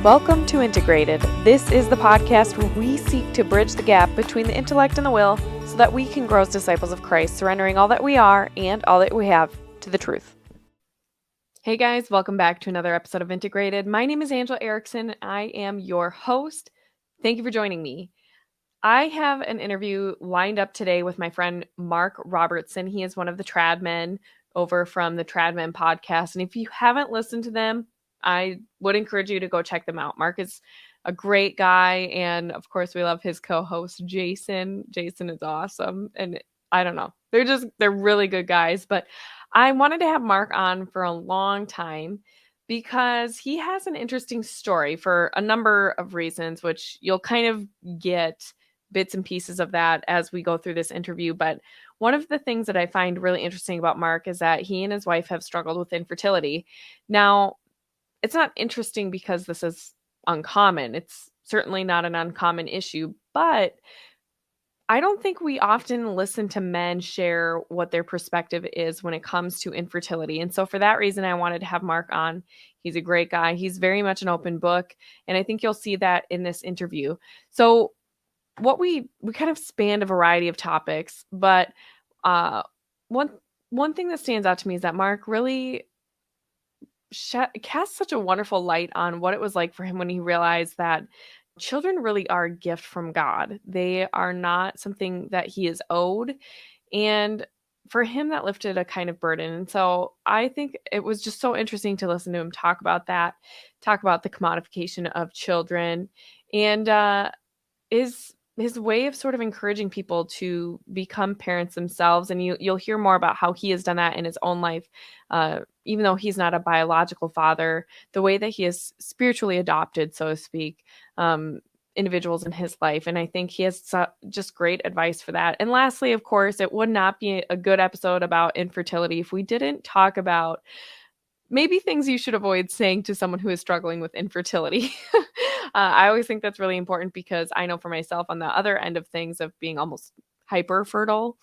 Welcome to Integrated. This is the podcast where we seek to bridge the gap between the intellect and the will so that we can grow as disciples of Christ, surrendering all that we are and all that we have to the truth. Hey guys, welcome back to another episode of Integrated. My name is Angela Erickson. I am your host. Thank you for joining me. I have an interview lined up today with my friend Mark Robertson. He is one of the trad men over from the Trad Men podcast. And if you haven't listened to them, I would encourage you to go check them out. Mark is a great guy. And of course, we love his co-host, Jason. Jason is awesome. And I don't know, they're really good guys. But I wanted to have Mark on for a long time because he has an interesting story for a number of reasons, which you'll kind of get bits and pieces of that as we go through this interview. But one of the things that I find really interesting about Mark is that he and his wife have struggled with infertility. Now, it's not interesting because this is uncommon. It's certainly not an uncommon issue, but I don't think we often listen to men share what their perspective is when it comes to infertility. And so for that reason, I wanted to have Mark on. He's a great guy. He's very much an open book. And I think you'll see that in this interview. So what we kind of spanned a variety of topics, but one thing that stands out to me is that Mark really cast such a wonderful light on what it was like for him when he realized that children really are a gift from God. They are not something that he is owed. And for him, that lifted a kind of burden. And so I think it was just so interesting to listen to him talk about that, talk about the commodification of children, and his way of sort of encouraging people to become parents themselves. And you'll hear more about how he has done that in his own life. Even though he's not a biological father, the way that he has spiritually adopted, so to speak, individuals in his life. And I think he has just great advice for that. And lastly, of course, it would not be a good episode about infertility if we didn't talk about maybe things you should avoid saying to someone who is struggling with infertility. I always think that's really important because I know for myself on the other end of things of being almost hyper fertile,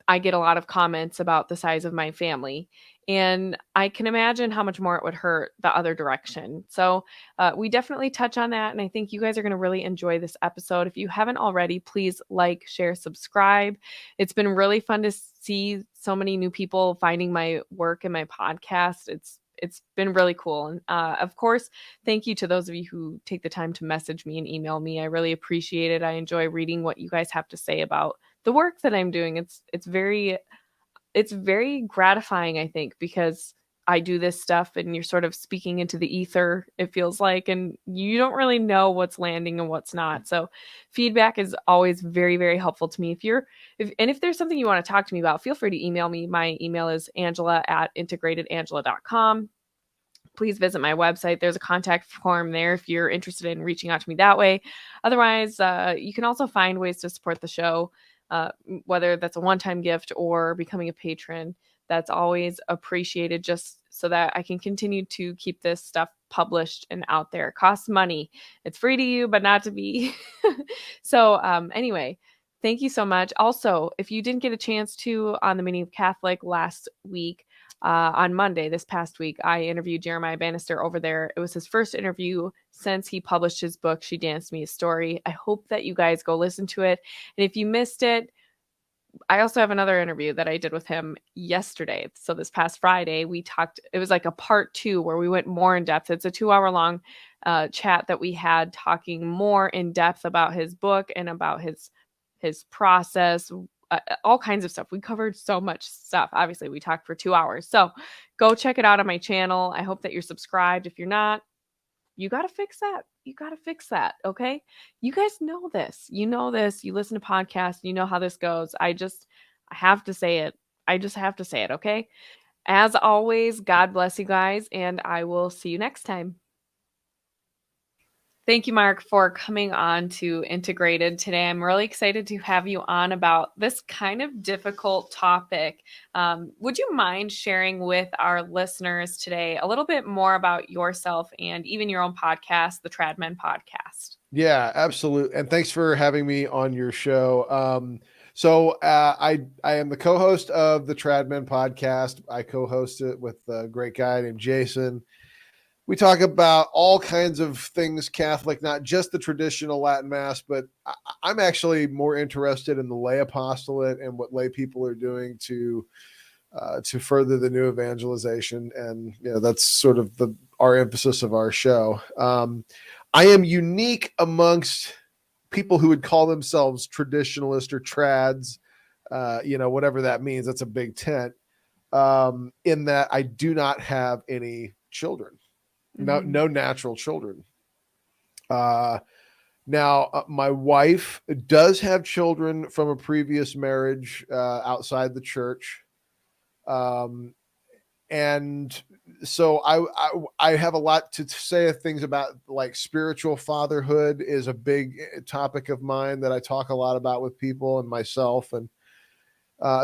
I get a lot of comments about the size of my family, and I can imagine how much more it would hurt the other direction. So we definitely touch on that, and I think you guys are going to really enjoy this episode. If you haven't already, please like, share, subscribe. It's been really fun to see so many new people finding my work and my podcast. It's been really cool. And of course, thank you to those of you who take the time to message me and email me. I really appreciate it. I enjoy reading what you guys have to say about the work that I'm doing. It's very gratifying, I think, because I do this stuff and you're sort of speaking into the ether, it feels like, and you don't really know what's landing and what's not. So feedback is always very, very helpful to me. If there's something you want to talk to me about, feel free to email me. My email is angela@integratedangela.com. Please visit my website. There's a contact form there if you're interested in reaching out to me that way. Otherwise, you can also find ways to support the show, whether that's a one-time gift or becoming a patron. That's always appreciated, just so that I can continue to keep this stuff published and out there. It costs money. It's free to you, but not to me. So anyway, thank you so much. Also, if you didn't get a chance to on the Meaning of Catholic last week, on Monday, this past week, I interviewed Jeremiah Bannister over there. It was his first interview since he published his book, She Danced Me a Story. I hope that you guys go listen to it. And if you missed it, I also have another interview that I did with him yesterday. So this past Friday, we talked, it was like a part 2 where we went more in depth. It's a 2-hour long chat that we had talking more in depth about his book and about his process, all kinds of stuff. We covered so much stuff. Obviously, we talked for 2 hours. So go check it out on my channel. I hope that you're subscribed. If you're not, you got to fix that. You got to fix that. Okay. You guys know this. You know this. You listen to podcasts. You know how this goes. I have to say it. I just have to say it. Okay. As always, God bless you guys, and I will see you next time. Thank you, Mark, for coming on to Integrated today. I'm really excited to have you on about this kind of difficult topic. Would you mind sharing with our listeners today a little bit more about yourself and even your own podcast, the Trad Men podcast? Yeah, absolutely. And thanks for having me on your show. So I am the co-host of the Trad Men podcast. I co-host it with a great guy named Jason. we talk about all kinds of things Catholic, not just the traditional Latin Mass, but I'm actually more interested in the lay apostolate and what lay people are doing to further the new evangelization. And that's sort of our emphasis of our show. I am unique amongst people who would call themselves traditionalist or trads, whatever that means. That's a big tent. In that I do not have any children, no natural children. Now, my wife does have children from a previous marriage outside the church. And so I have a lot to say things about, like, spiritual fatherhood is a big topic of mine that I talk a lot about with people and myself. And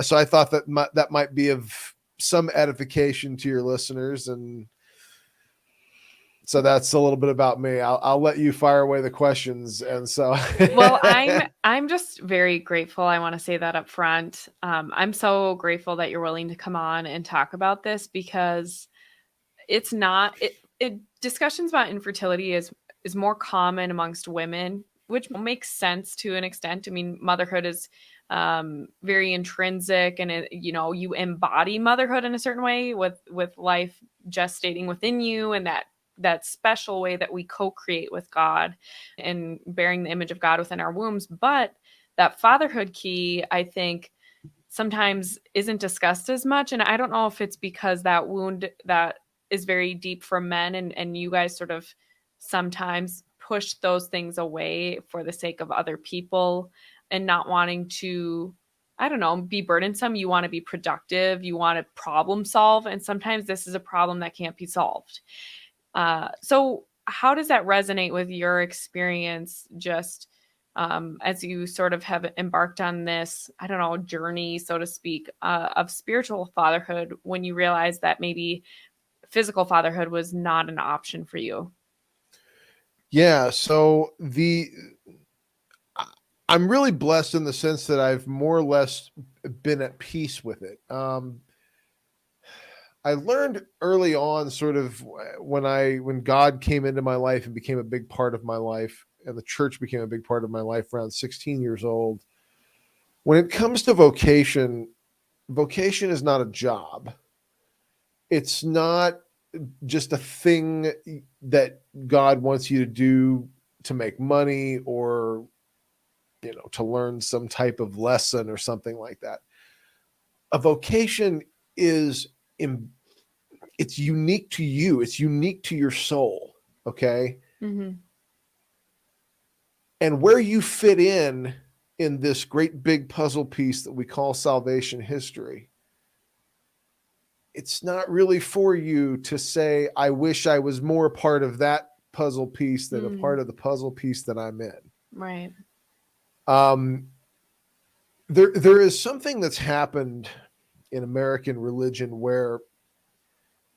so I thought that might be of some edification to your listeners. And so that's a little bit about me. I'll let you fire away the questions. And so, Well, I'm just very grateful. I want to say that up front. I'm so grateful that you're willing to come on and talk about this, because it's not discussions about infertility is more common amongst women, which makes sense to an extent. I mean, motherhood is very intrinsic, and you embody motherhood in a certain way with life gestating within you, and that special way that we co-create with God and bearing the image of God within our wombs. But that fatherhood key, I think, sometimes isn't discussed as much. And I don't know if it's because that wound that is very deep for men, and you guys sort of sometimes push those things away for the sake of other people and not wanting to, I don't know, be burdensome. You want to be productive, you want to problem solve, and sometimes this is a problem that can't be solved. So how does that resonate with your experience, just as you sort of have embarked on this, I don't know, journey, so to speak, of spiritual fatherhood, when you realize that maybe physical fatherhood was not an option for you? Yeah. So I'm really blessed in the sense that I've more or less been at peace with it. I learned early on, sort of when God came into my life and became a big part of my life, and the church became a big part of my life around 16 years old. When it comes to vocation is not a job. It's not just a thing that God wants you to do to make money, or to learn some type of lesson or something like that. A vocation is it's unique to you. It's unique to your soul. Okay. Mm-hmm. And where you fit in this great big puzzle piece that we call salvation history, it's not really for you to say, I wish I was more a part of that puzzle piece than a part of the puzzle piece that I'm in. Right. Um, there is something that's happened in American religion where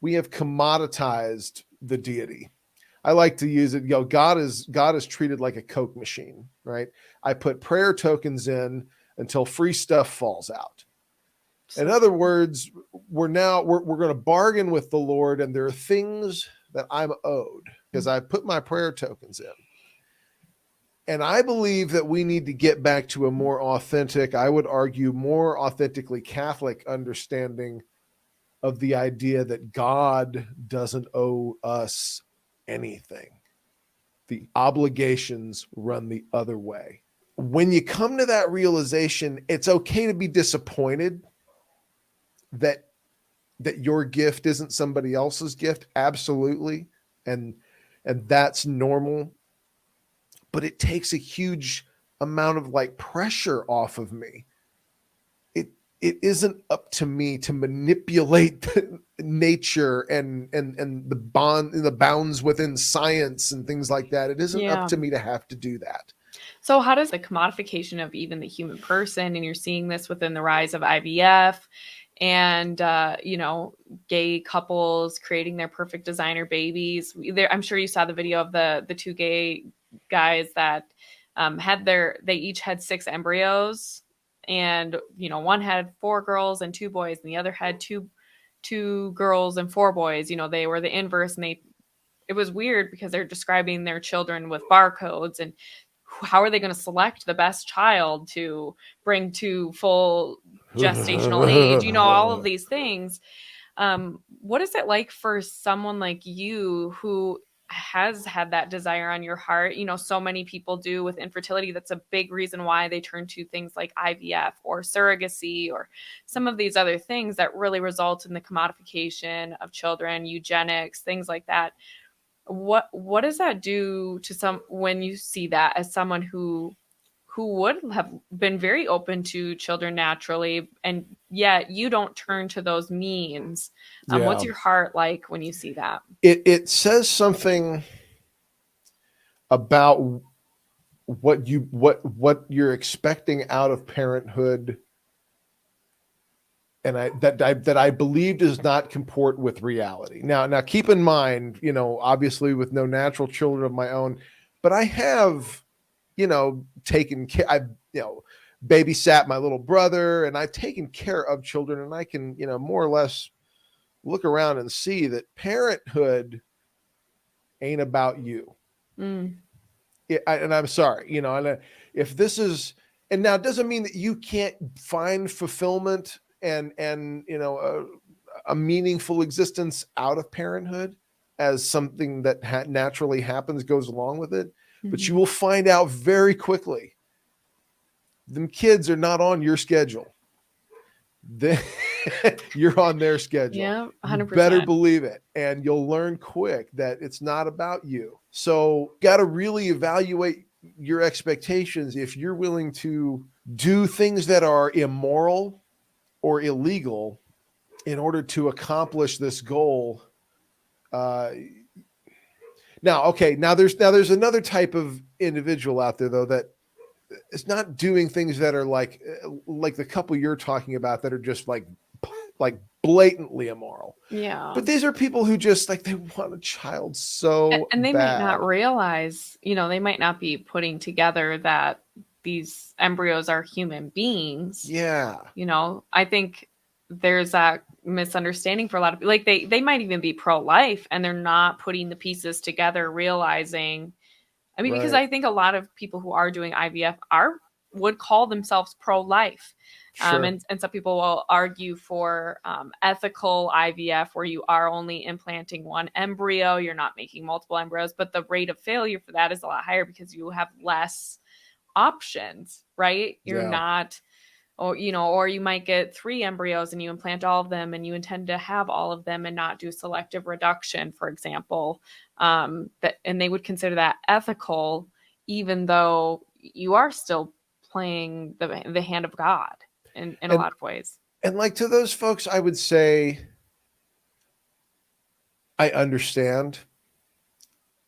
we have commoditized the deity. I like to use it. God is treated like a Coke machine, right? I put prayer tokens in until free stuff falls out. In other words, we're going to bargain with the Lord, and there are things that I'm owed because I put my prayer tokens in. And I believe that we need to get back to a more authentic, I would argue, more authentically Catholic understanding of the idea that God doesn't owe us anything. The obligations run the other way. When you come to that realization, it's okay to be disappointed that your gift isn't somebody else's gift. Absolutely. And that's normal. But it takes a huge amount of, like, pressure off of me. It isn't up to me to manipulate nature and the bounds within science and things like that. It isn't up Yeah. to me to have to do that. So how does the commodification of even the human person, and you're seeing this within the rise of IVF and gay couples creating their perfect designer babies. I'm sure you saw the video of the two gay guys that they each had 6 embryos, and one had 4 girls and 2 boys, and the other had two girls and 4 boys. They were the inverse, and it was weird because they're describing their children with barcodes, and how are they going to select the best child to bring to full gestational age, all of these things. What is it like for someone like you who has had that desire on your heart? So many people do with infertility. That's a big reason why they turn to things like IVF or surrogacy or some of these other things that really result in the commodification of children, eugenics, things like that. What does that do to some when you see that as someone who would have been very open to children naturally, and yet you don't turn to those means? What's Yeah. your heart like when you see that? It says something about what you're expecting out of parenthood, and I believe does not comport with reality. Now keep in mind, obviously with no natural children of my own, but I have, taken care. I've babysat my little brother, and I've taken care of children, and I can more or less look around and see that parenthood ain't about you. Mm. And I'm sorry, if this is, and now it doesn't mean that you can't find fulfillment and a meaningful existence out of parenthood as something that naturally happens, goes along with it. But you Mm-hmm. will find out very quickly, them kids are not on your schedule. You're on their schedule. Yeah, You better 100%. believe it. And you'll learn quick that it's not about you. So, got to really evaluate your expectations if you're willing to do things that are immoral or illegal in order to accomplish this goal. Uh, now there's another type of individual out there though that is not doing things that are like the couple you're talking about that are just like blatantly immoral. Yeah. But these are people who just like they want a child so And they might not bad. realize, they might not be putting together that these embryos are human beings. Yeah. I think there's that misunderstanding for a lot of people. Like they might even be pro-life and they're not putting the pieces together, realizing, I mean, because Right. I think a lot of people who are doing IVF would call themselves pro-life. Sure. And some people will argue for ethical IVF, where you are only implanting one embryo, you're not making multiple embryos, but the rate of failure for that is a lot higher because you have less options, right? You're Yeah. not, or you might get 3 embryos and you implant all of them and you intend to have all of them and not do selective reduction, for example. And they would consider that ethical, even though you are still playing the hand of God in a And lot of ways. and like to those folks, I would say I understand.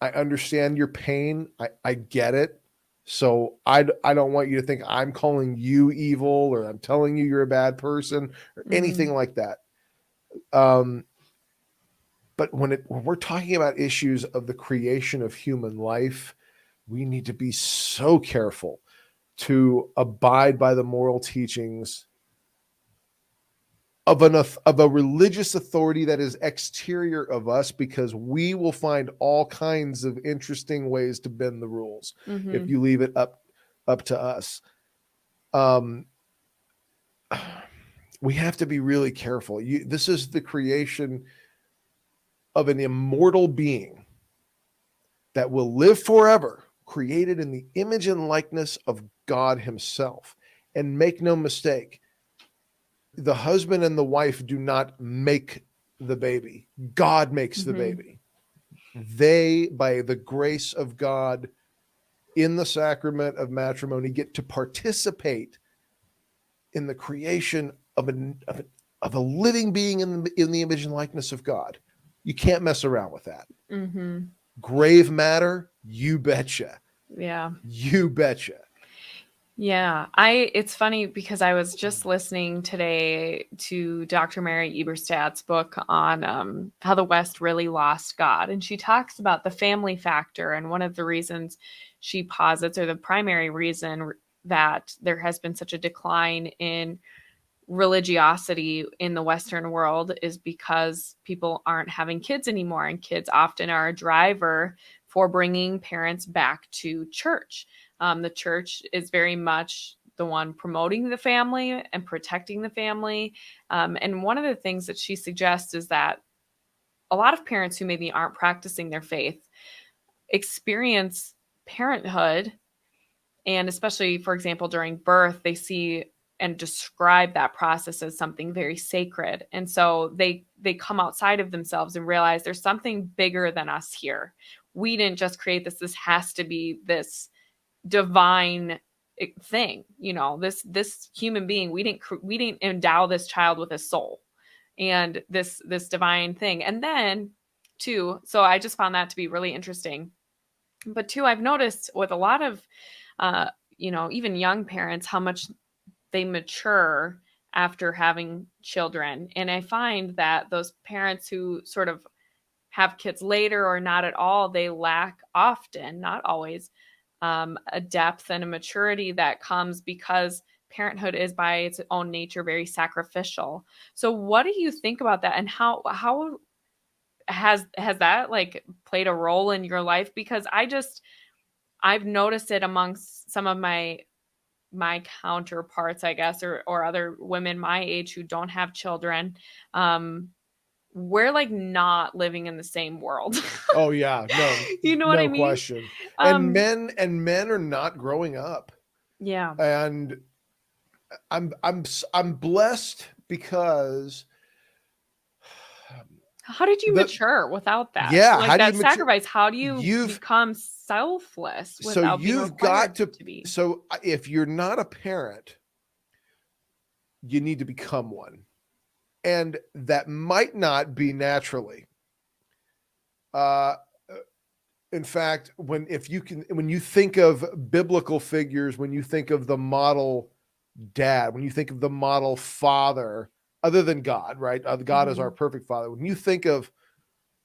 I understand your pain. I get it. So I don't want you to think I'm calling you evil or I'm telling you you're a bad person or anything Mm, like that. Um, but when we're talking about issues of the creation of human life, we need to be so careful to abide by the moral teachings of a religious authority that is exterior of us, because we will find all kinds of interesting ways to bend the rules if mm-hmm. you leave it up to us. Um, we have to be really careful. This is the creation of an immortal being that will live forever, created in the image and likeness of God Himself. And make no mistake, the husband and the wife do not make the baby. God makes the Mm-hmm. baby. They, by the grace of God in the sacrament of matrimony, get to participate in the creation of a living being in the image and likeness of God. You can't mess around with that. Mm-hmm. Grave matter, you betcha. Yeah. You betcha. Yeah, it's funny because I was just listening today to Dr. Mary Eberstadt's book on how the West really lost God. And she talks about the family factor. And one of the reasons she posits, or the primary reason, that there has been such a decline in religiosity in the Western world is because people aren't having kids anymore, and kids often are a driver for bringing parents back to church. The church is very much the one promoting the family and protecting the family. And one of the things that she suggests is that a lot of parents who maybe aren't practicing their faith experience parenthood, and especially, for example, during birth, they see and describe that process as something very sacred. And so they come outside of themselves and realize there's something bigger than us here. We didn't just create this. This has to be this divine thing. This human being, we didn't endow this child with a soul and this divine thing. And then two, so I just found that to be really interesting. But two, I've noticed with a lot of uh, even young parents, how much they mature after having children. And I find that those parents who sort of have kids later or not at all, they lack often, not always, a depth and a maturity that comes because parenthood is by its own nature very sacrificial. So what do you think about that, and how has that like played a role in your life? Because I've noticed it amongst some of my counterparts, I guess, or other women my age who don't have children. Um, we're like not living in the same world. Oh yeah, no, You know what I no mean? question. And Um, men are not growing up. yeah. And I'm blessed because How did you the mature without that? yeah, Like how do you that mature? sacrifice, how do you You've become selfless so without being you've got required to to be? so if you're not a parent, you need to become one. And that might not be naturally. Uh in fact, when you think of biblical figures, when you think of the model dad, when you think of the model father, other than God, right? God is our Mhm. perfect father. When you think of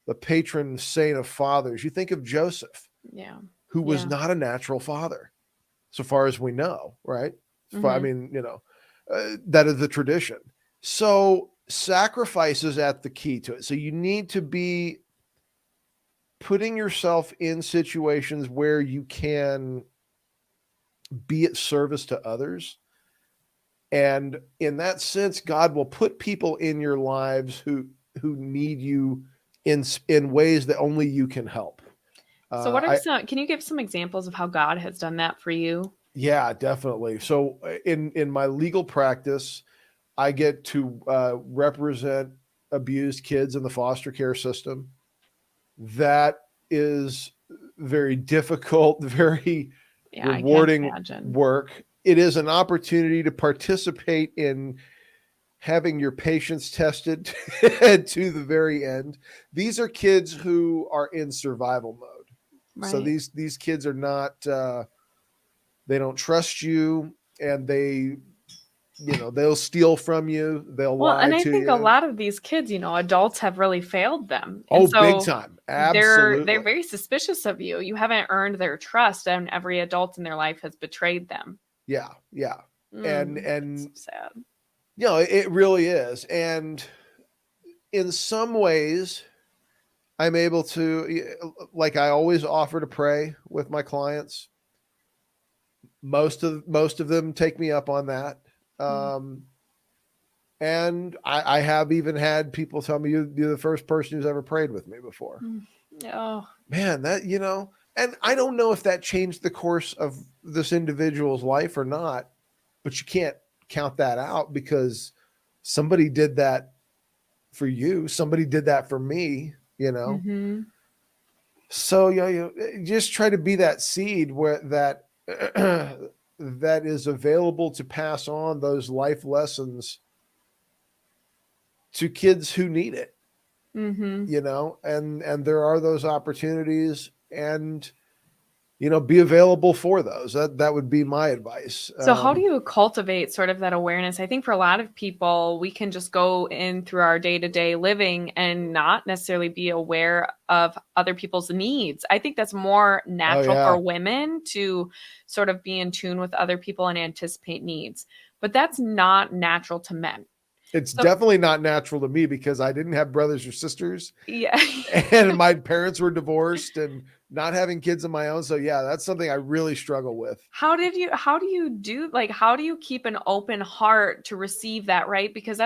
the patron saint of fathers, you think of Joseph, Yeah. who was Yeah. not a natural father, so far as we know, right? I Mhm. mean, that is the tradition. So sacrifice is at the key to it. So you need to be putting yourself in situations where you can be at service to others. And in that sense, God will put people in your lives who need you in ways that only you can help. So what are I some can you give some examples of how God has done that for you? Yeah, definitely. So in my legal practice, I get to represent abused kids in the foster care system. That is very difficult, very Yeah, I can't rewarding imagine. work. It is an opportunity to participate in having your patience tested to the very end. These are kids who are in survival mode. So Right. these kids are not they don't trust you, and they'll steal from you, they'll Well, lie and I to think a you. lot of these kids, adults have really failed them. Oh, And big so time. they're Absolutely. very suspicious of you. You haven't earned their trust, and every adult in their life has betrayed them. Yeah, yeah. And That's so and sad. it really is. And in some ways, I'm able to, like, I always offer to pray with my clients. Most of them take me up on that. Mm, Um, and I have even had people tell me you're the first person who's ever prayed with me before. mm. Oh, Man, and I don't know if that changed the course of this individual's life or not, but you can't count that out because somebody did that for you. Somebody did that for me. hmm. So you just try to be that seed where that that is available to pass on those life lessons to kids who need it, Hmm. and there are those opportunities. And be available for those. That would be my advice. So, how do you cultivate sort of that awareness? I think for a lot of people, we can just go in through our day to day living and not necessarily be aware of other people's needs. I think that's more Oh natural yeah. for women to sort of be in tune with other people and anticipate needs, but that's not natural to men. It's So, definitely not natural to me because I didn't have brothers or sisters, yeah. and my parents were divorced and not having kids of my own. So yeah, that's something I really struggle with. How do you keep an open heart to receive that, right? Because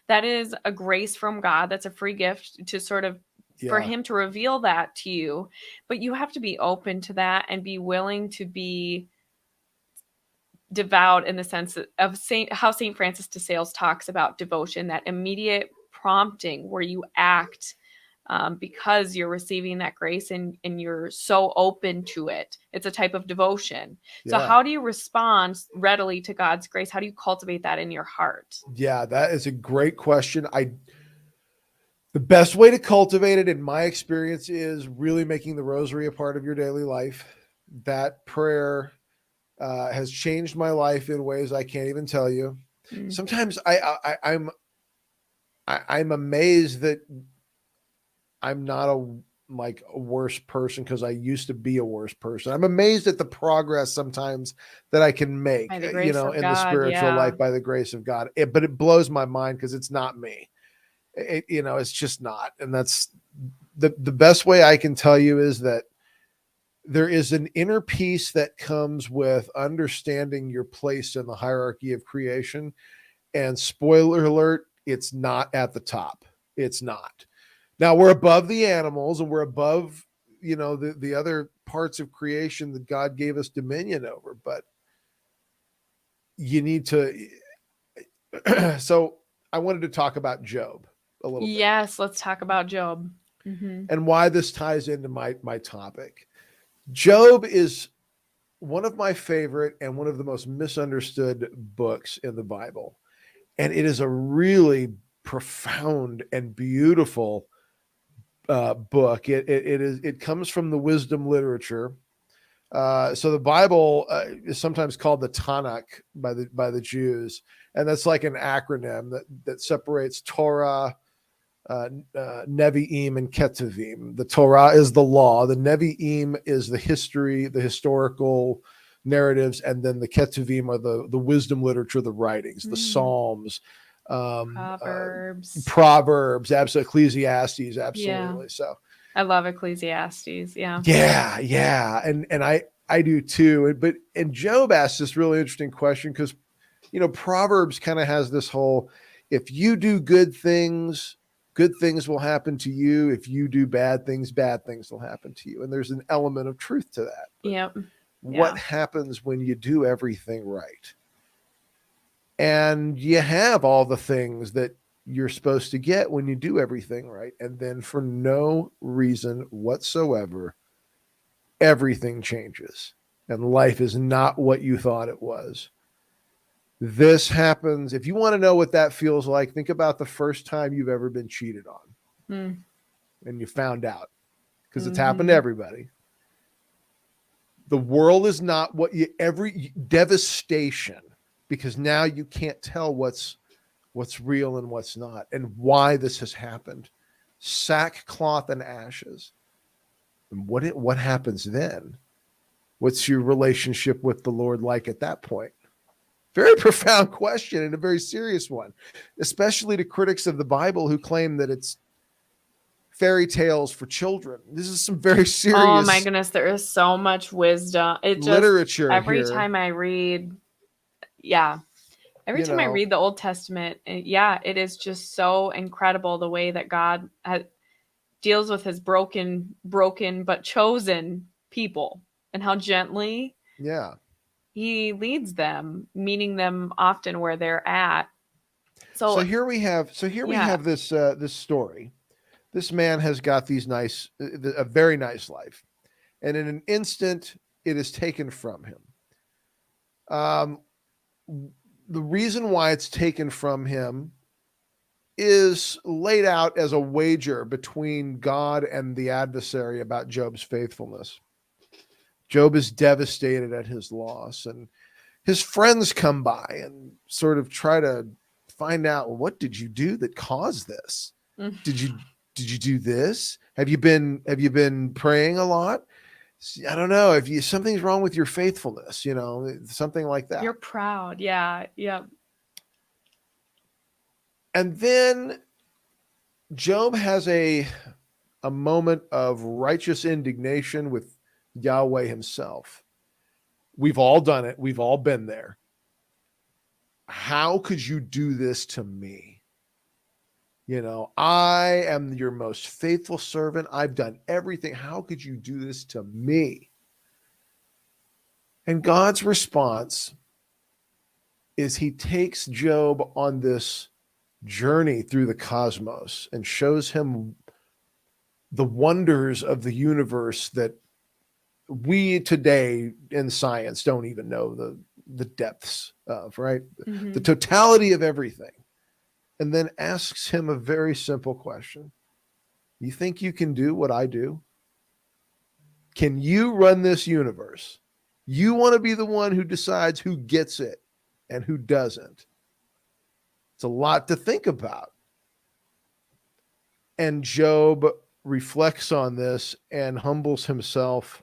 that is a grace from God. That's a free gift to sort of for Yeah. him to reveal that to you. But you have to be open to that and be willing to be devout in the sense of Saint Francis de Sales talks about devotion, that immediate prompting where you act because you're receiving that grace and you're so open to it. It's a type of devotion. So, Yeah. how do you respond readily to God's grace? How do you cultivate that in your heart? Yeah, that is a great question. The best way to cultivate it in my experience is really making the rosary a part of your daily life. That prayer has changed my life in ways I can't even tell you. Mm. Sometimes I'm amazed that I'm not a worse person because I used to be a worse person. I'm amazed at the progress sometimes that I can By make, the grace of in the God, spiritual yeah. life by the grace of God. But it blows my mind because it's not me. It's just not. And that's the best way I can tell you is that there is an inner peace that comes with understanding your place in the hierarchy of creation. And spoiler alert, it's not at the top. It's not. Now we're above the animals and we're above, the other parts of creation that God gave us dominion over, but you need to. So I wanted to talk about Job a little bit Yes, let's talk about Job. Hmm. and why this ties into my topic. Job is one of my favorite and one of the most misunderstood books in the Bible. And it is a really profound and beautiful book. It comes from the wisdom literature. So the Bible is sometimes called the Tanakh by the Jews, and that's like an acronym that separates Torah, Nevi'im, and Ketuvim. The Torah is the law. The Nevi'im is the history, the historical narratives, and then the Ketuvim are the wisdom literature, the writings, the Mm. Psalms, um, uh, Proverbs. Proverbs, absolutely, Ecclesiastes, Yeah. absolutely. So I love Ecclesiastes. Yeah. yeah, yeah, and I do too. But Job asked this really interesting question because Proverbs kind of has this whole, if you do good things will happen to you. If you do bad things will happen to you. And there's an element of truth to that. But Yep. what Yeah. happens when you do everything right? And you have all the things that you're supposed to get when you do everything right. And then for no reason whatsoever, everything changes and life is not what you thought it was. This happens. If you want to know what that feels like, think about the first time you've ever been cheated on Mm. and you found out because it's happened to Hmm. everybody. The world is not what you every devastation because now you can't tell what's real and what's not and why this has happened. Sackcloth and ashes. And what happens then? What's your relationship with the Lord like at that point? Very profound question and a very serious one, especially to critics of the Bible who claim that it's fairy tales for children. This is some very Oh my serious goodness, there is so much wisdom. It just literature every here. time I read, yeah, every You time I know, read the Old Testament, yeah, it is just so incredible the way that deals with his broken but chosen people and how gently yeah. he leads them, meeting them often where they're at. So So, here we have yeah. this story. This man has got a very nice life, and in an instant, it is taken from him. Um, the reason why it's taken from him is laid out as a wager between God and the adversary about Job's faithfulness. Job is devastated at his loss, and his friends come by and sort of try to find out, well, what did you do that caused this? Mm. Did you do this? Have you been praying a lot? I don't know if you something's wrong with your faithfulness, something like You're that. proud. Yeah. Yep. And then Job has a moment of righteous indignation with Yahweh himself. We've all done it. We've all been there. How could you do this to me? I am your most faithful servant. I've done everything. How could you do this to me? And God's response is he takes Job on this journey through the cosmos and shows him the wonders of the universe that we today in science don't even know the depths of, right? The Hmm. totality of everything. And then asks him a very simple question. You think you can do what I do? Can you run this universe? You want to be the one who decides who gets it and who doesn't. It's a lot to think about. And Job reflects on this and humbles himself.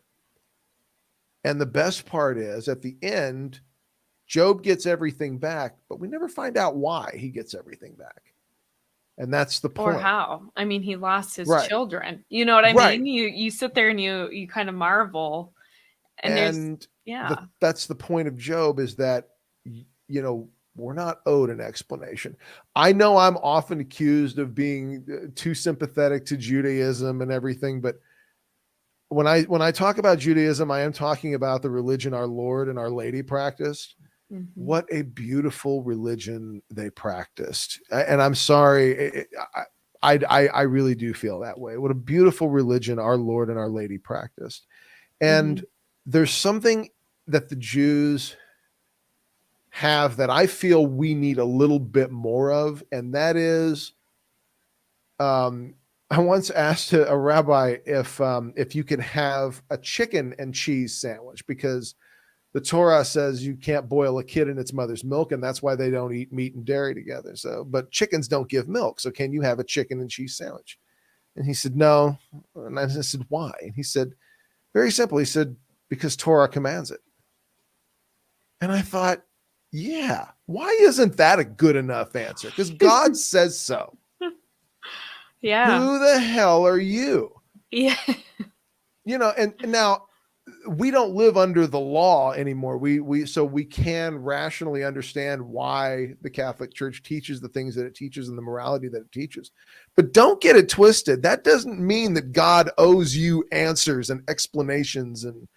And the best part is at the end, Job gets everything back, but we never find out why he gets everything back. And that's the Or point. how? I mean, he lost his Right. children. You know what I Right. mean? You sit there and you kind of marvel, and there's And yeah. that's the point of Job is that, we're not owed an explanation. I know I'm often accused of being too sympathetic to Judaism and everything, but when I talk about Judaism, I am talking about the religion our Lord and Our Lady practiced. Hmm. What a beautiful religion they practiced. And I'm sorry, I really do feel that way. What a beautiful religion our Lord and Our Lady practiced. And Hmm. there's something that the Jews have that I feel we need a little bit more of, and that is, I once asked a rabbi if you could have a chicken and cheese sandwich because the Torah says you can't boil a kid in its mother's milk, and that's why they don't eat meat and dairy together. So, but chickens don't give milk, so can you have a chicken and cheese sandwich? And he said no, and I said why? And he said very simple. He said because Torah commands it. And I thought, yeah, why isn't that a good enough answer? Because God says so. Yeah. Who the hell are you? Yeah. And now we don't live under the law anymore. So we can rationally understand why the Catholic Church teaches the things that it teaches and the morality that it teaches. But don't get it twisted. That doesn't mean that God owes you answers and explanations and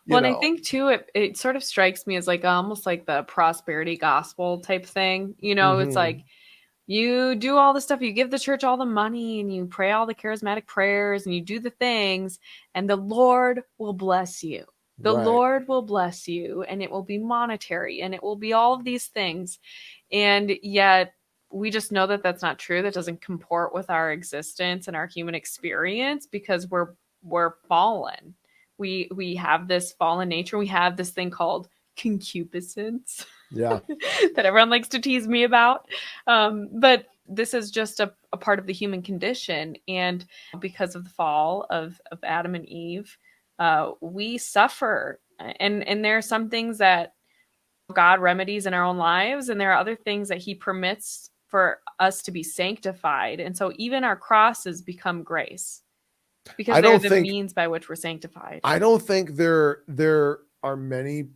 you Well, and I know. think too, it sort of strikes me as like almost like the prosperity gospel type thing. It's Mm-hmm. like you do all the stuff, you give the church all the money, and you pray all the charismatic prayers, and you do the things, and the Lord will bless you. The Right. Lord will bless you, and it will be monetary, and it will be all of these things. And yet, we just know that that's not true. That doesn't comport with our existence and our human experience because we're fallen. We have this fallen nature. We have this thing called concupiscence Yeah. that everyone likes to tease me about. But this is just a part of the human condition. And because of the fall of Adam and Eve, we suffer. And there are some things that God remedies in our own lives, and there are other things that He permits for us to be sanctified. And so even our crosses become grace because I they're don't the think means by which we're sanctified. I don't think there are many.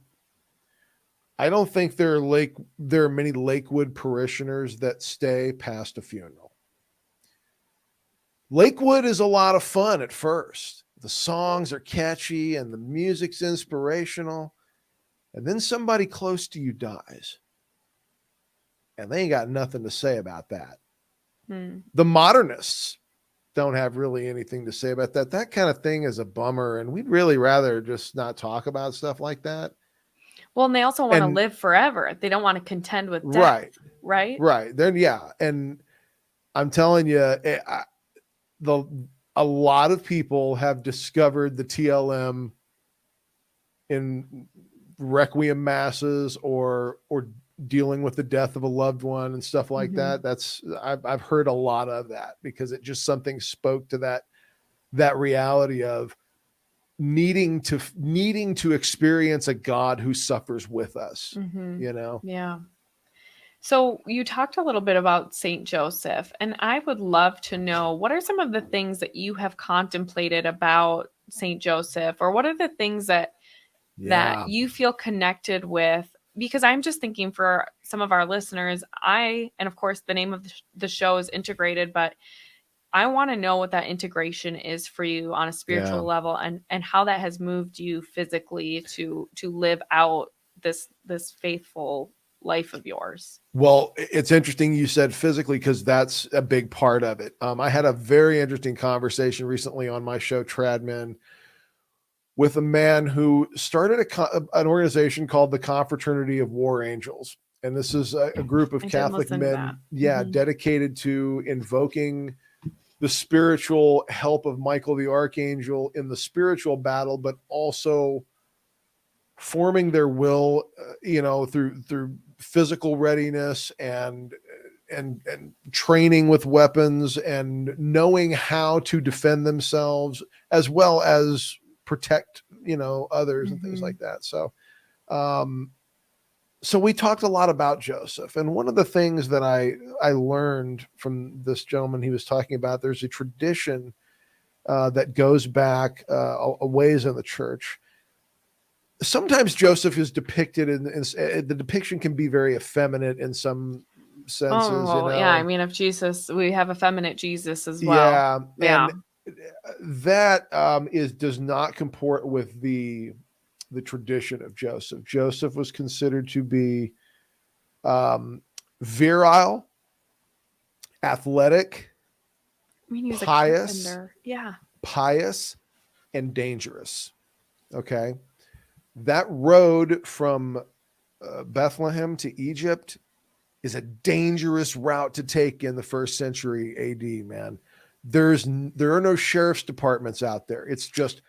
I don't think there are many Lakewood parishioners that stay past a funeral. Lakewood is a lot of fun at first. The songs are catchy and the music's inspirational. And then somebody close to you dies. And they ain't got nothing to say about that. Hmm. The modernists don't have really anything to say about that. That kind of thing is a bummer. And we'd really rather just not talk about stuff like that. Well, and they also want to And live forever. They don't want to contend with death, right, right? right. Then, yeah. And I'm telling you, the a lot of people have discovered the TLM in requiem masses or dealing with the death of a loved one and stuff like Hmm. that. I've heard a lot of that because it just something spoke to that reality of needing to experience a God who suffers with us, Hmm. you know. Yeah. So you talked a little bit about Saint Joseph, and I would love to know what are some of the things that you have contemplated about Saint Joseph, or what are the things that Yeah. you feel connected with? Because I'm just thinking for some of our listeners, and of course the name of the show is Integrated, but I want to know what that integration is for you on a Yeah. spiritual level, and how that has moved you physically to live out this faithful life of yours. Well, it's interesting you said physically because that's a big part of it. I had a very interesting conversation recently on my show Tradman with a man who started an organization called the Confraternity of War Angels. And this is a group of I did Catholic listen to that. men, yeah, Hmm. dedicated to invoking the spiritual help of Michael the Archangel in the spiritual battle, but also forming their will, through physical readiness and training with weapons and knowing how to defend themselves as well as protect others and things Hmm. like that. Um so we talked a lot about Joseph, and one of the things that I learned from this gentleman, he was talking about, there's a tradition that goes back a ways in the church. Sometimes Joseph is depicted in the depiction can be very effeminate in some Oh, senses, well, yeah. I mean, of Jesus, we have effeminate Jesus as well. yeah, Yeah. and that is does not comport with the tradition of Joseph. Joseph was considered to be um, virile, athletic, I mean, he was a pious, carpenter. Yeah. pious, and dangerous. Okay, that road from Bethlehem to Egypt is a dangerous route to take in the first century AD, man. There are no sheriff's departments out there. It's just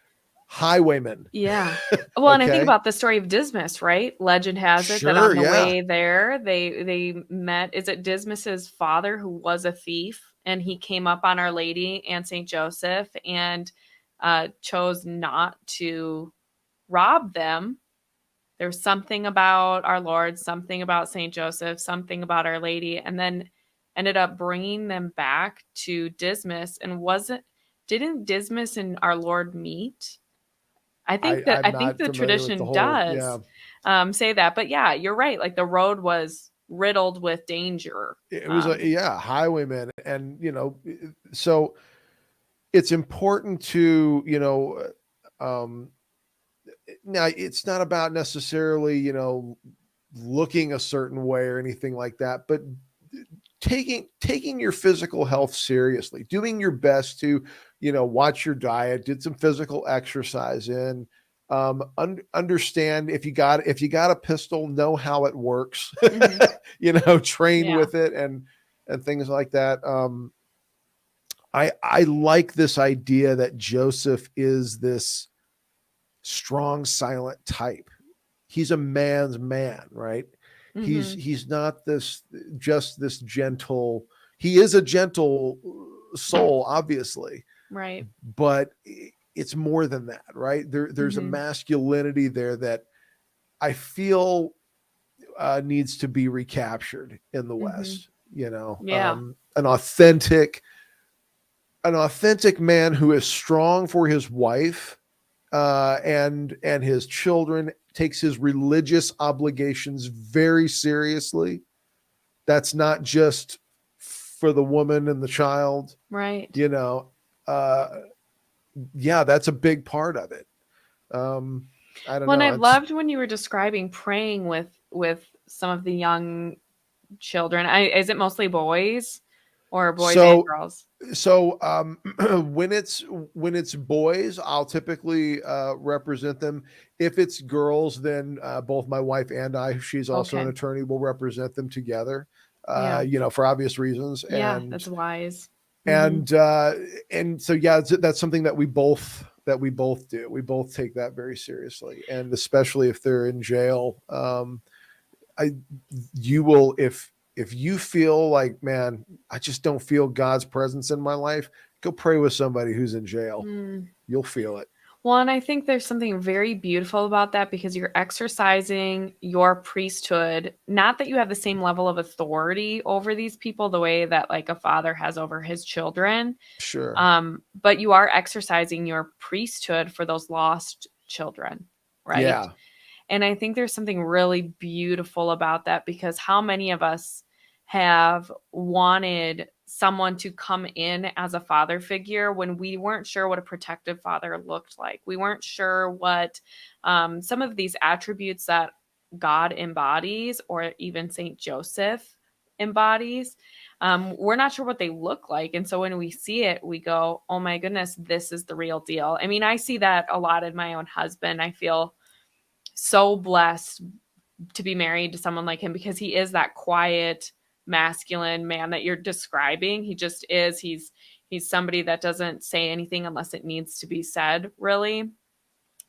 highwaymen. Yeah. Well, and I think Okay. about the story of Dismas, right? Legend has it that Sure, on the yeah. way there, they met, is it Dismas's father who was a thief, and he came up on Our Lady and Saint Joseph and chose not to rob them. There's something about our Lord, something about Saint Joseph, something about Our Lady, and then ended up bringing them back to Dismas. And wasn't didn't Dismas and our Lord meet? I I'm think not the familiar with the tradition whole, yeah. does say that, but yeah, you're right. Like the road was riddled with danger. It was highwaymen. And so it's important to, um now it's not about necessarily, looking a certain way or anything like that, but taking your physical health seriously, doing your best to, watch your diet, did some physical exercise in, understand if you got a pistol, know how it works, Hmm. train Yeah. with it and things like that. I like this idea that Joseph is this strong, silent type. He's a man's man, right? Hmm. He's not this gentle. He is a gentle soul, obviously, Right. but it's more than that, right? There's a Hmm. masculinity there that I feel needs to be recaptured in the Hmm. West. Yeah. An authentic man who is strong for his wife and his children, takes his religious obligations very seriously. That's not just for the woman and the child, Right. you know. Uh, yeah, that's a big part of it. Um, I don't Well, and know. I It's loved when you were describing praying with some of the young children. Is it mostly boys, or boys and so girls? when it's boys, I'll typically represent them. If it's girls, then both my wife and I, she's also an Okay. attorney, will represent them together, Yeah. for obvious reasons. Yeah, and that's wise. Hmm. and uh and so yeah, that's something that that we both do. We both take that very seriously, and especially if they're in jail. I you will if you feel like, man, I just don't feel God's presence in my life, go pray with somebody who's in jail. Mm. You'll feel it. Well, and I think there's something very beautiful about that because you're exercising your priesthood. Not that you have the same level of authority over these people the way that like a father has over his children, Sure. but you are exercising your priesthood for those lost children, right? Yeah. And I think there's something really beautiful about that because how many of us have wanted someone to come in as a father figure when we weren't sure what a protective father looked like? We weren't sure what some of these attributes that God embodies, or even Saint Joseph embodies. We're not sure what they look like. And so when we see it, we go, oh my goodness, this is the real deal. I mean, I see that a lot in my own husband. I feel so blessed to be married to someone like him because he is that quiet masculine man that you're describing. He just is. He's somebody that doesn't say anything unless it needs to be said, really.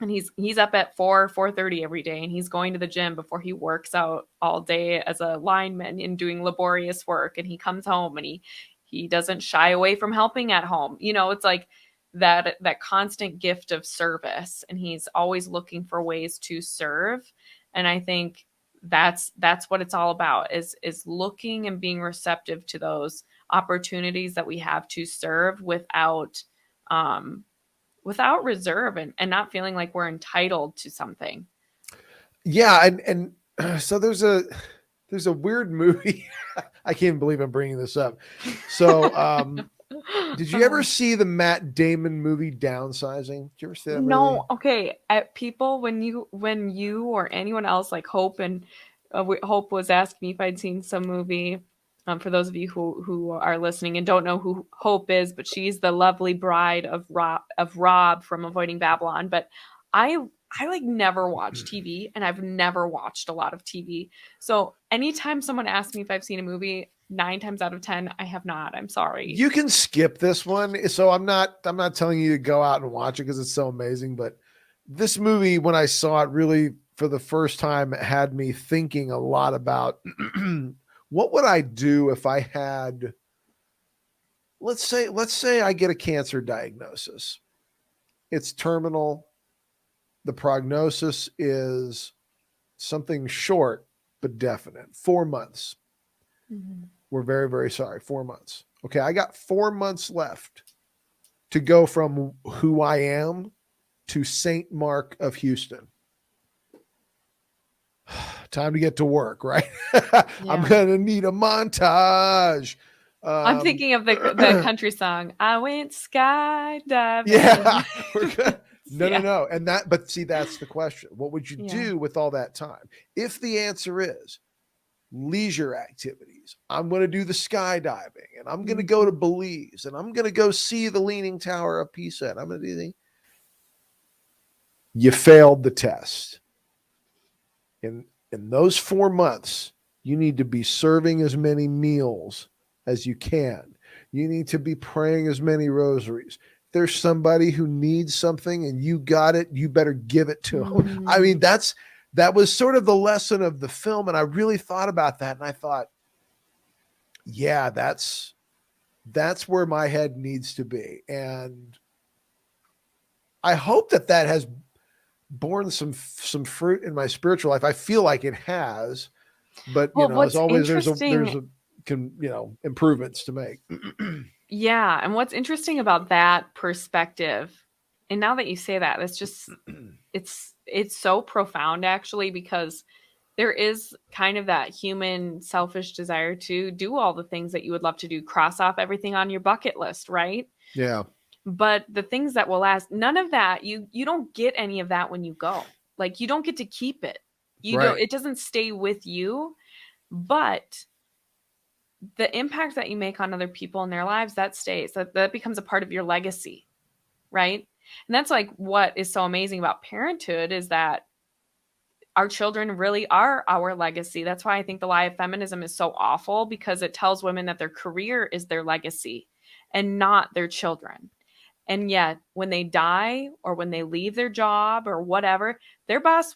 And he's up at 4:30 every day, and he's going to the gym before he works out all day as a lineman and doing laborious work, and he comes home and he doesn't shy away from helping at home. It's like that constant gift of service, and he's always looking for ways to serve. And I think that's what it's all about, is looking and being receptive to those opportunities that we have to serve um without reserve, and not feeling like we're entitled to something. Yeah, and so there's a weird movie. I can't believe I'm bringing this up. So, did you ever see the Matt Damon movie Downsizing? Did you ever see that movie? No, okay. At people, when you or anyone else like Hope and Hope was asking me if I'd seen some movie. For those of you who are listening and don't know who Hope is, but she's the lovely bride of Rob from Avoiding Babylon. But I I like never watch TV, and I've never watched a lot of TV. So anytime someone asks me if I've seen a movie, 9 times out of 10, I have not. I'm sorry. You can skip this one. So I'm not telling you to go out and watch it because it's so amazing, but this movie, when I saw it, really for the first time had me thinking a lot about what would I do if I had, let's say I get a cancer diagnosis. It's terminal. The prognosis is something short but definite. 4 months. Mhm. We're very, very sorry. 4 months. Okay, I got 4 months left to go from who I am to St. Mark of Houston. Time to get to work, right? I'm Yeah. going to need a montage. I'm Um, thinking of the country song. I went yeah, skydiving. we're good. No, no, Yeah. no. But see, that's the question. What would you Yeah. do with all that time? If the answer is leisure activities, I'm going to do the skydiving, and I'm going to go to Mhm. Belize, and I'm going to go see the Leaning Tower of Pisa, and I'm going to do the, you failed the test. In those 4 months, you need to be serving as many meals as you can. You need to be praying as many rosaries. If there's somebody who needs something and you got it, you better give it to them. I mean, Mm. that was sort of the lesson of the film, and I really thought about that, and I thought, yeah, that's where my head needs to be, and I hope that has borne some fruit in my spiritual life. I feel like it has, but Well, as what's always, there's interesting, a can improvements to make. yeah, and what's interesting about that perspective, and now that you say that, it's so profound actually, because there is kind of that human selfish desire to do all the things that you would love to do, cross off everything on your bucket list, right? Yeah, But the things that will last, none of that, you don't get any of that when you go. Like you don't get to keep it. right. It doesn't stay with you, but the impact that you make on other people in their lives, that stays. That becomes a part of your legacy, right? And that's like what is so amazing about parenthood, is that our children really are our legacy. That's why I think the lie of feminism is so awful, because it tells women that their career is their legacy and not their children. And yet, when they die or when they leave their job or whatever, their boss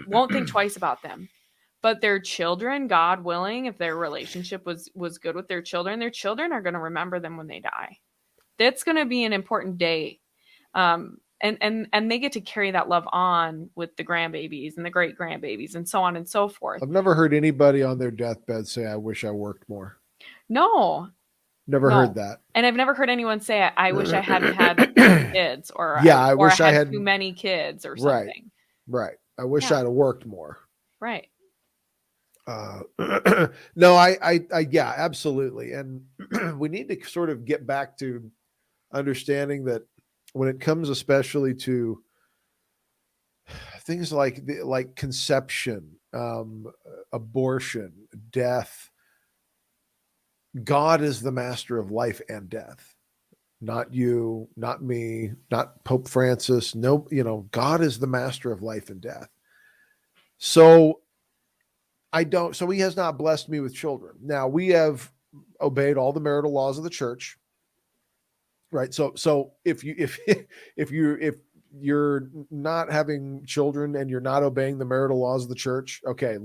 won't think twice about them. But their children, God willing, if their relationship was good with their children are going to remember them when they die. That's going to be an important day. And they get to carry that love on with the grandbabies and the great grandbabies and so on and so forth. I've never heard anybody on their deathbed say, "I wish I worked more." No, Never heard no. that. And I've never heard anyone say, I wish I hadn't had kids, Yeah, I or I wish I had had. too many kids or Right, something. right. I wish Yeah, I'd have worked more. right. Uh, no, yeah, absolutely. And we need to sort of get back to understanding that when it comes, especially to things like conception, abortion, death, God is the master of life and death. Not you, not me, not Pope Francis. No, God is the master of life and death. So so he has not blessed me with children. Now we have obeyed all the marital laws of the church, right? So if you're not having children and you're not obeying the marital laws of the church, okay,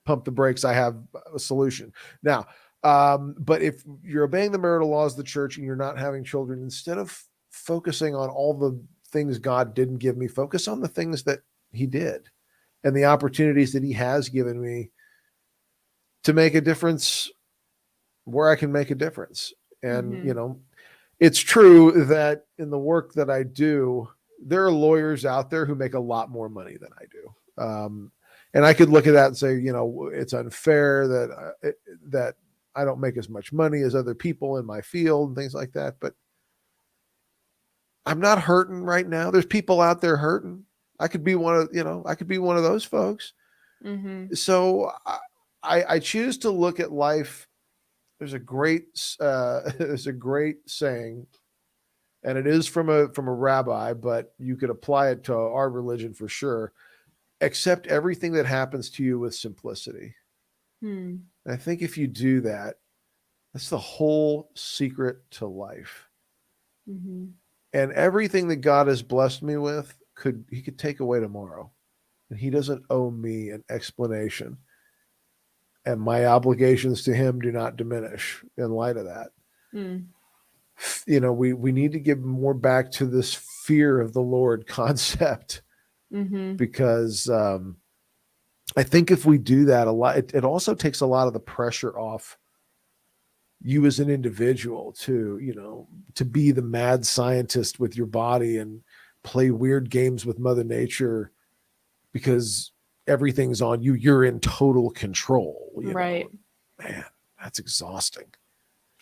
pump the brakes. I have a solution. Now, but if you're obeying the marital laws of the church and you're not having children, instead of focusing on all the things God didn't give me, focus on the things that he did and the opportunities that he has given me to make a difference where I can make a difference. And, Mm-hmm. it's true that in the work that I do, there are lawyers out there who make a lot more money than I do. And I could look at that and say, it's unfair that I don't make as much money as other people in my field and things like that. But I'm not hurting right now. There's people out there hurting. I could be one of those folks. Mm-hmm. So I choose to look at life. There's a great saying, and it is from a rabbi, but you could apply it to our religion for sure. Accept everything that happens to you with simplicity. Hmm. And I think if you do that, that's the whole secret to life. Mm-hmm. And everything that God has blessed me with he could take away tomorrow. And he doesn't owe me an explanation. And my obligations to him do not diminish in light of that. Hmm. We need to give more back to this fear of the Lord concept, Mm-hmm. because I think if we do that a lot, it also takes a lot of the pressure off you as an individual to be the mad scientist with your body and play weird games with Mother Nature because everything's on you. You're in total control, Right. man, that's exhausting.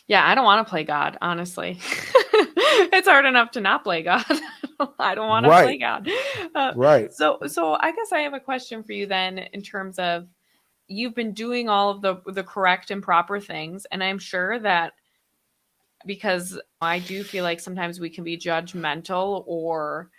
Yeah, I don't want to play God, honestly. It's hard enough to not play God. I don't want to play Right. God. Uh, Right. so I guess I have a question for you then, in terms of, you've been doing all of the correct and proper things, and I'm sure that, because I do feel like sometimes we can be judgmental or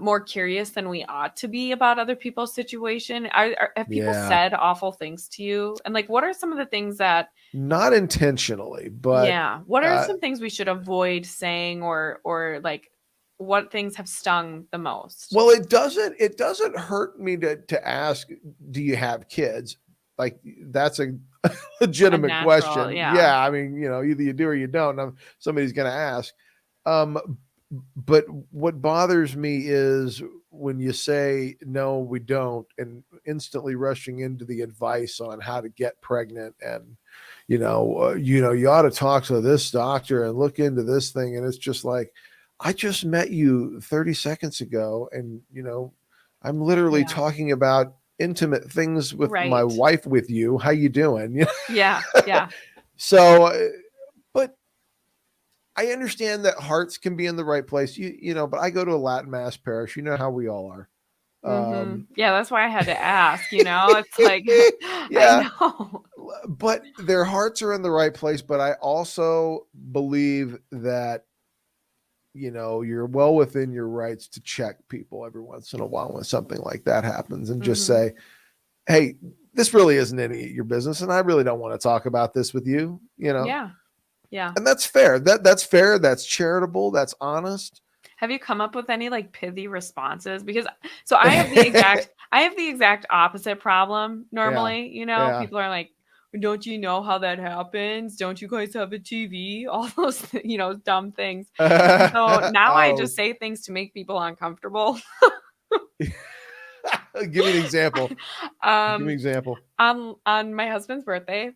more curious than we ought to be about other people's situation. Have people Yeah. said awful things to you? And like, what are some of the things that, Not intentionally, but yeah, what are uh, some things we should avoid saying, or like, what things have stung the most? well, it doesn't hurt me to ask, do you have kids? Like, that's a A legitimate natural, question. yeah. Yeah, I mean, either you do or you don't. Somebody's going to ask. Um, but what bothers me is when you say no, we don't, and instantly rushing into the advice on how to get pregnant, and you ought to talk to this doctor and look into this thing, and it's just like, I just met you 30 seconds ago, and I'm literally Yeah. talking about intimate things with my Right. wife with you. How you doing? Yeah. Yeah. So, but I understand that hearts can be in the right place, but I go to a Latin mass parish. You know how we all are. Mhm. Um, Yeah, that's why I had to ask, It's like, I yeah, know. but their hearts are in the right place. But I also believe that you're well within your rights to check people every once in a while when something like that happens, and just Mhm. say, "Hey, this really isn't any of your business, and I really don't want to talk about this with you." Yeah. Yeah. And that's fair. That's fair. That's charitable. That's honest. Have you come up with any like pithy responses? Because so I have the exact opposite problem Yeah. normally, Yeah. people are like, "Don't you know how that happens? Don't you guys have a TV?" All those, dumb things. And so now I Oh, just say things to make people uncomfortable. give me an example. Give me an um example. on my husband's birthday,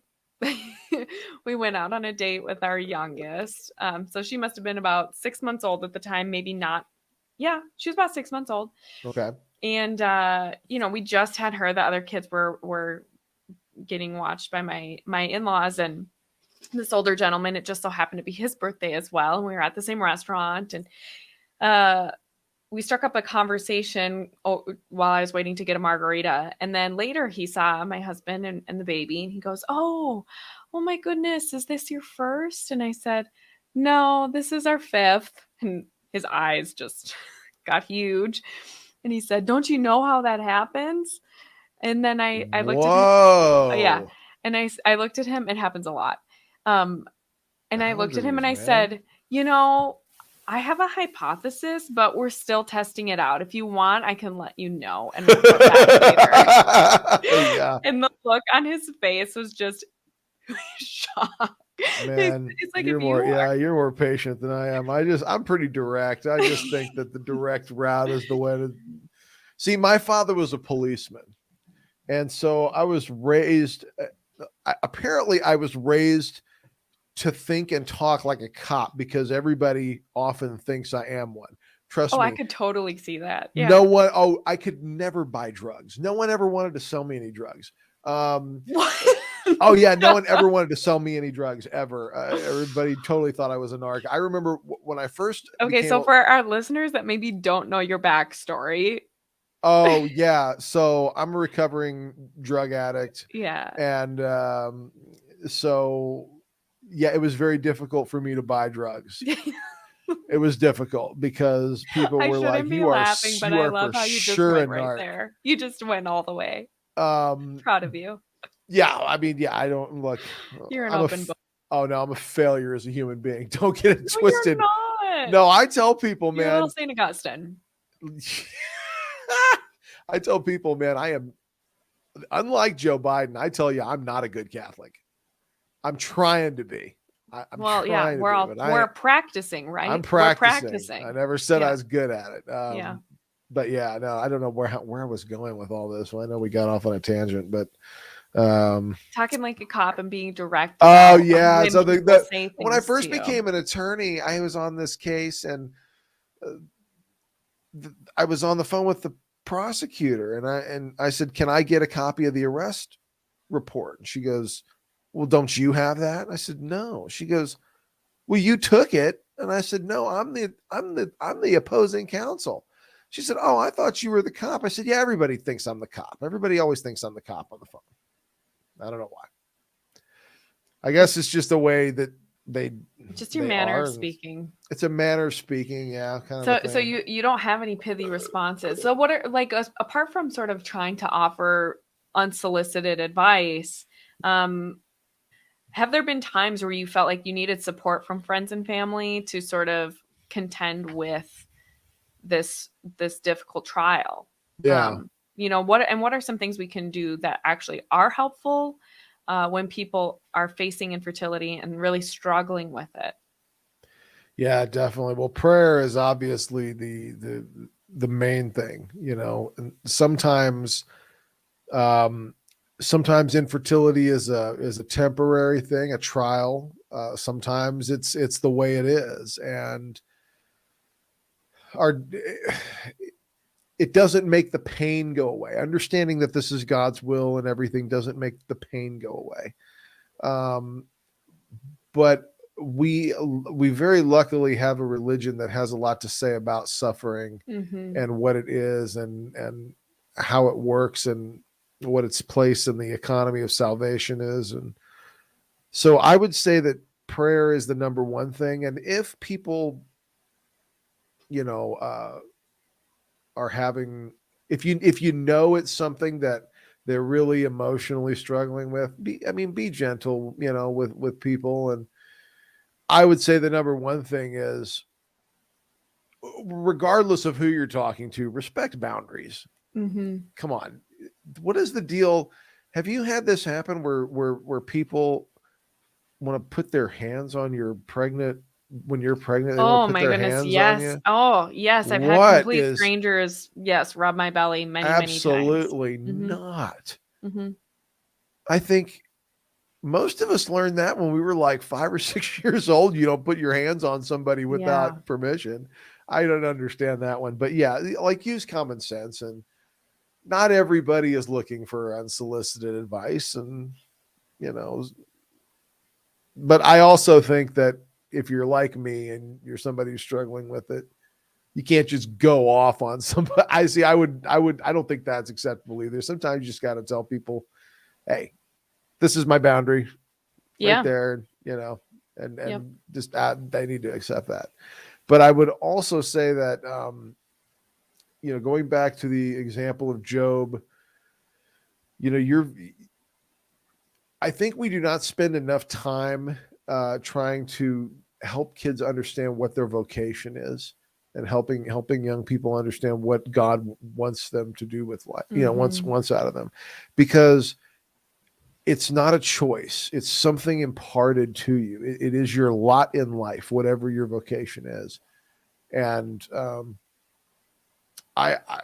we went out on a date with our youngest. So she must have been about 6 months old at the time, maybe not. Yeah, she was about 6 months old. Okay. And we just had her. The other kids were getting watched by my in-laws, and this older gentleman, it just so happened to be his birthday as well. And we were at the same restaurant, and uh we struck up a conversation while I was waiting to get a margarita. And then later he saw my husband and the baby, and he goes, oh my goodness, is this your first? And I said, no, this is our fifth. And his eyes just got huge. And he said, don't you know how that happens? And then I looked at him. Yeah. Whoa. And I looked at him. It happens a lot. Um, and I looked at him Boundaries, and I man. said, you know, I have a hypothesis, but we're still testing it out. If you want, I can let you know and report back later. Yeah, And the look on his face was just shock. man, It's like if you are, you're more patient than I am. I'm pretty direct. I just think that the direct route is the way to see. My father was a policeman. And so I was raised, apparently, I was raised to think and talk like a cop because everybody often thinks I am one. Trust oh, I me. could totally see that. No Yeah. one, I could never buy drugs. No one ever wanted to sell me any drugs. What? Oh, yeah. No one ever wanted to sell me any drugs ever. Everybody totally thought I was a narc. I remember when I first Okay, became so for our listeners that maybe don't know your backstory, oh, yeah. So I'm a recovering drug addict. yeah. And so, yeah, it was very difficult for me to buy drugs. It was difficult because people I were like, shouldn't be laughing, but you I are love for how you just sure a went right narc." there. You just went all the way. Um, Proud of you. yeah, I mean, yeah, I don't look. You're an I'm a. open book. Oh no, I'm a failure as a human being. Don't get it No, you're twisted. not. No, I tell people, You're a little man. St. Augustine. I tell people, man, I am unlike Joe Biden. I tell you, I'm not a good Catholic. I'm trying to be. I'm Well, yeah, trying to be, but we're practicing, I'm right? We're practicing. I practicing. never said I Yeah. was good at it. Yeah. But yeah, no, I don't know where I was going with all this. Well, I know we got off on a tangent, but um, Talking like a cop and being direct oh about yeah. when So people say when I things to first you. became an attorney, I was on this case and uh, I was on the phone with the prosecutor and I said, "Can I get a copy of the arrest report?" And she goes, "Well, don't you have that?" And I said, "No." She goes, "Well, you took it." And I said, "No, I'm the opposing counsel." She said, "Oh, I thought you were the cop." I said, "Yeah, everybody thinks I'm the cop. Everybody always thinks I'm the cop on the phone. I don't know why. I guess it's just the way that they Just your they manner of are. speaking. It's a manner of speaking, yeah, kind of a So thing." you don't have any pithy responses. So what are like apart from sort of trying to offer unsolicited advice, um, have there been times where you felt like you needed support from friends and family to sort of contend with this difficult trial? Yeah. What are some things we can do that actually are helpful when people are facing infertility and really struggling with it? Yeah, definitely. Well, prayer is obviously the main thing, you know. And um sometimes infertility is a temporary thing, a trial. Sometimes it's the way it is, and our it doesn't make the pain go away. Understanding that this is God's will and everything doesn't make the pain go away. Um, but we very luckily have a religion that has a lot to say about suffering Mm-hmm. and what it is and how it works and what its place in the economy of salvation is. And so I would say that prayer is the number one thing. And if people, you know, are having, if you know it's something that they're really emotionally struggling with, be gentle, you know, with people. And I would say the number one thing is, regardless of who you're talking to, respect boundaries. Mm-hmm. Come on. What is the deal? Have you had this happen where people want to put their hands on your pregnant when you're pregnant, they want to Oh put my their goodness, hands on yes. you? Oh, yes, I've had What complete is strangers, yes, rub my belly many, many times. absolutely Mhm, not? mhm. I think most of us learned that when we were like 5 or 6 years old. You don't put your hands on somebody Yeah, without permission. I don't understand that one. But yeah, like use common sense, and not everybody is looking for unsolicited advice. And, you know, but I also think that if you're like me and you're somebody who's struggling with it, you can't just go off on somebody. I see. I don't think that's acceptable either. Sometimes you just got to tell people, hey, this is my boundary right yeah, there, and yep. just they need to accept that. But I would also say that, going back to the example of Job, you're. I think we do not spend enough time trying to help kids understand what their vocation is, and helping young people understand what God wants them to do with life. Mhm. Wants out of them, because it's not a choice. It's something imparted to you. It is your lot in life, whatever your vocation is. And I, I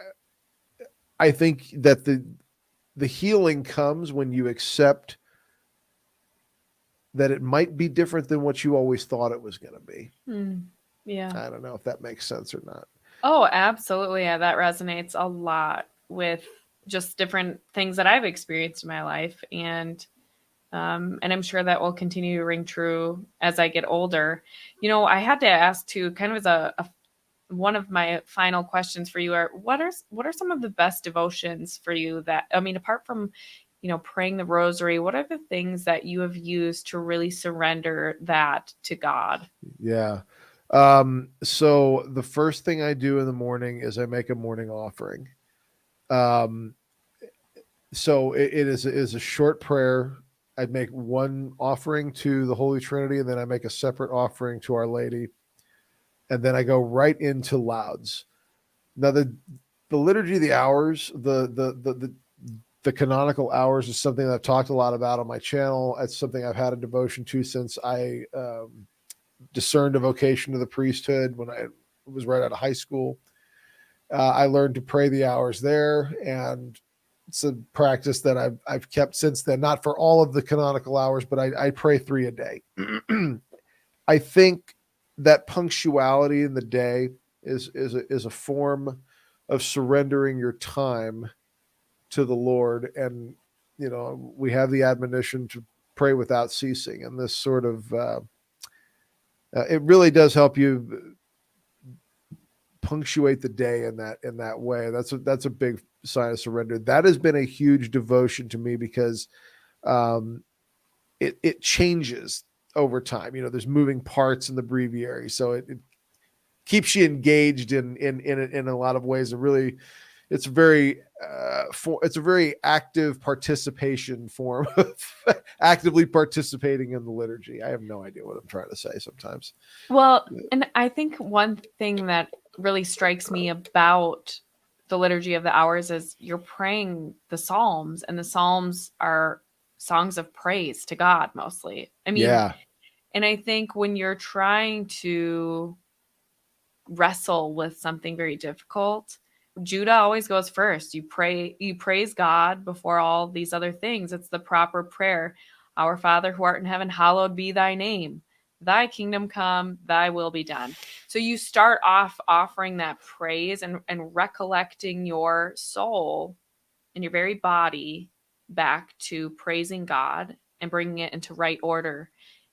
I think that the healing comes when you accept that it might be different than what you always thought it was going to be. Mm, yeah. I don't know if that makes sense or not. Oh, absolutely, yeah, that resonates a lot with just different things that I've experienced in my life, and I'm sure that will continue to ring true as I get older. I had to ask too, kind of as a one of my final questions for you are what are some of the best devotions for you that I mean apart from praying the rosary, what are the things that you have used to really surrender that to God? Yeah. So the first thing I do in the morning is I make a morning offering. Um, so it is a short prayer. I'd make one offering to the Holy Trinity, and then I make a separate offering to Our Lady, and then I go right into lauds. Now the liturgy of the hours, the canonical hours is something that I've talked a lot about on my channel. It's something I've had a devotion to since I discerned a vocation to the priesthood when I was right out of high school. I learned to pray the hours there, and it's a practice that I've kept since then. Not for all of the canonical hours, but I pray 3 a day. I think that punctuality in the day is a form of surrendering your time to the Lord, and we have the admonition to pray without ceasing, and this sort of it really does help you punctuate the day in that way. That's a big sign of surrender. That has been a huge devotion to me because um, it changes over time. There's moving parts in the breviary, so it keeps you engaged in a lot of ways. And really, it's it's a very active participation form of actively participating in the liturgy. I have no idea what I'm trying to say sometimes. Well, and I think one thing that really strikes me about the liturgy of the hours is you're praying the psalms, and the psalms are songs of praise to God mostly. I mean, Yeah, and I think when you're trying to wrestle with something very difficult, Judah always goes first. You praise God before all these other things. It's the proper prayer. Our Father who art in heaven, hallowed be thy name. Thy kingdom come, thy will be done. So you start off offering that praise and recollecting your soul and your very body back to praising God and bringing it into right order.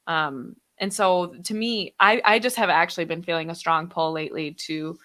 And so to me, I just have actually been feeling a strong pull lately to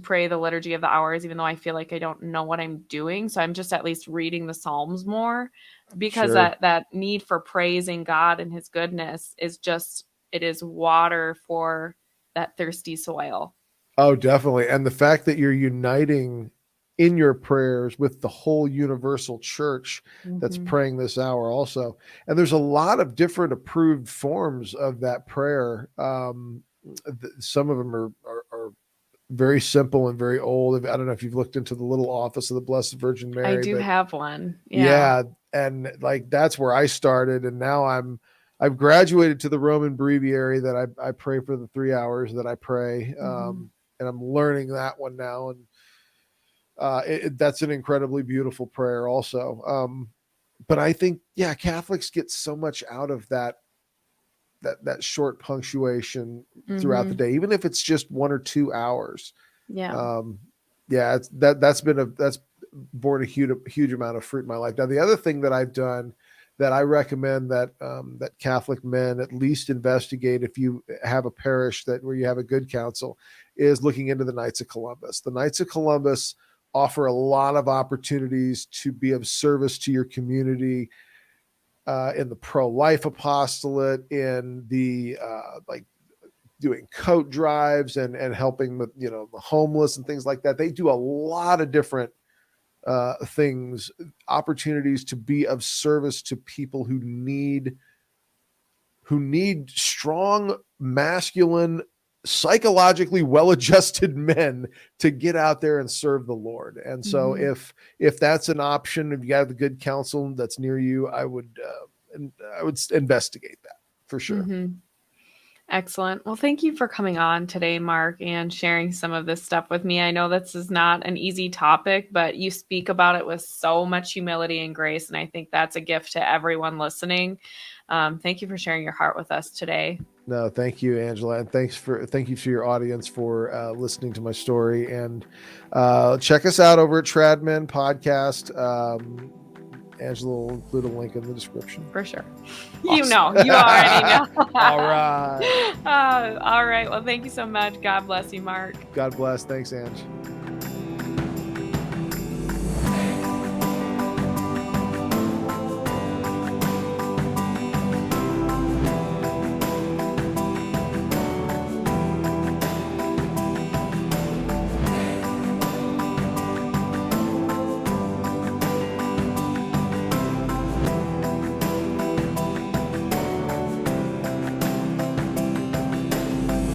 pray the liturgy of the hours, even though I feel like I don't know what I'm doing. So I'm just at least reading the Psalms more because sure. that need for praising God and his goodness is just it is water for that thirsty soil. Oh, definitely. And the fact that you're uniting in your prayers with the whole universal church that's Mm-hmm. praying this hour also. And there's a lot of different approved forms of that prayer. Some of them are very simple and very old. I don't know if you've looked into the Little Office of the Blessed Virgin I Mary, do but have one. Yeah. yeah, and like that's where I started, and now I've graduated to the Roman Breviary that I pray for the 3 hours that I pray, Mm-hmm. and I'm learning that one now, and that's an incredibly beautiful prayer also. But I think, yeah, Catholics get so much out of that short punctuation throughout the Mm-hmm. day, even if it's just 1 or 2 hours. Yeah. Um, yeah, that's borne a huge amount of fruit in my life. Now, the other thing that I've done that I recommend that Catholic men at least investigate if you have a parish where you have a good council is looking into the Knights of Columbus. The Knights of Columbus offer a lot of opportunities to be of service to your community, in the pro-life apostolate, in the like doing coat drives and helping with the homeless and things like that. They do a lot of different things, opportunities to be of service to people who need strong, masculine, psychologically well-adjusted men to get out there and serve the Lord. And so Mm-hmm. if that's an option, if you have a good counsel that's near you, I would investigate that for sure. Mm-hmm. Excellent. Well, thank you for coming on today, Mark, and sharing some of this stuff with me. I know this is not an easy topic, but you speak about it with so much humility and grace, and I think that's a gift to everyone listening. Thank you for sharing your heart with us today. No, thank you, Angela, and thank you to your audience for listening to my story. And check us out over at Tradmen Podcast. Angela will include a link in the description. For sure. Awesome. You already know. All right. All right. Well, thank you so much. God bless you, Mark. God bless. Thanks, Ange.